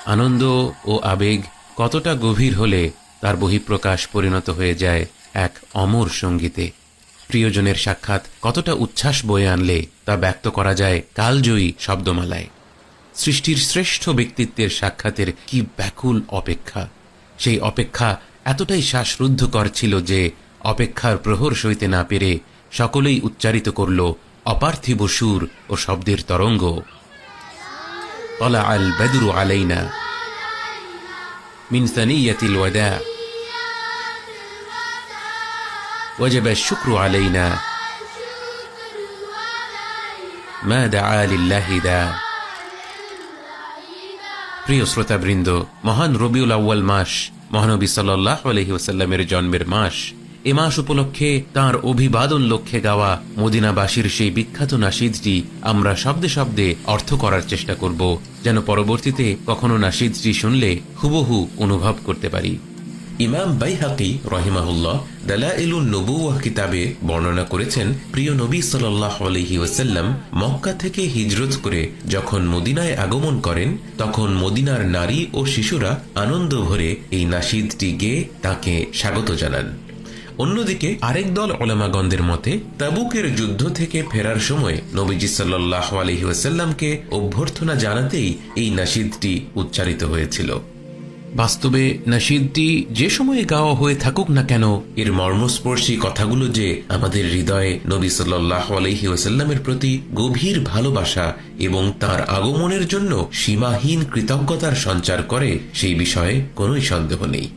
আনন্দ ও আবেগ কতটা গভীর হলে তার বহিঃপ্রকাশ পরিণত হয়ে যায় এক অমর সঙ্গীতে। প্রিয়জনের সাক্ষাৎ কতটা উচ্ছ্বাস বয়ে আনলে তা ব্যক্ত করা যায় কালজয়ী শব্দমালায়। সৃষ্টির শ্রেষ্ঠ ব্যক্তিত্বের সাক্ষাতের কি ব্যাকুল অপেক্ষা! সেই অপেক্ষা এতটাই শ্বাসরুদ্ধকর ছিল যে অপেক্ষার প্রহর সইতে না পেরে সকলেই উচ্চারিত করল অপার্থিব সুর ও শব্দের তরঙ্গ। তলা আল বদরু আলাইনা মিন সানিয়াতিল ওয়াদা ওয়াজাবা আশ-শুকরু আলাইনা মা দাআ লিল্লাহি দা। প্রিয় শ্রোতাবৃন্দ, মহান রবিউল আউয়াল মাস মহানবী সাল্লাল্লাহু আলাইহি ওয়াসাল্লামের জন্মের মাস। এ মাস উপলক্ষে তাঁর অভিবাদন লক্ষ্যে গাওয়া মদিনাবাসীর সেই বিখ্যাত নাশিদটি আমরা শব্দে শব্দে অর্থ করার চেষ্টা করব, যেন পরবর্তীতে কখনো নাশিদটি শুনলে হুবহু অনুভব করতে পারি। ইমাম বাইহাকি রহিমাহুল্লাহ দালাইলুন নবুওয়াহ কিতাবে বর্ণনা করেছেন, প্রিয় নবী সাল্লাল্লাহু আলাইহি ওয়াসাল্লাম মক্কা থেকে হিজরত করে যখন মদিনায় আগমন করেন, তখন মদিনার নারী ও শিশুরা আনন্দ ভরে এই নাশিদটি গেয়ে তাকে স্বাগত জানান। অন্যদিকে আরেক দল উলামাগণদের মতে তাবুকের যুদ্ধ থেকে ফেরার সময় নবীজি সাল্লাল্লাহু আলাইহি ওয়াসাল্লামকে অভ্যর্থনা জানাতেই এই নাশিদটি উচ্চারিত হয়েছিল। বাস্তবে নাশিদটি যে সময়ে গাওয়া হয়ে থাকুক না কেন, এর মর্মস্পর্শী কথাগুলো যে আমাদের হৃদয়ে নবী সাল্লাল্লাহু আলাইহি ওয়াসাল্লামের প্রতি গভীর ভালোবাসা এবং তার আগমনের জন্য সীমাহীন কৃতজ্ঞতার সঞ্চার করে, সেই বিষয়ে কোনোই সন্দেহ নেই।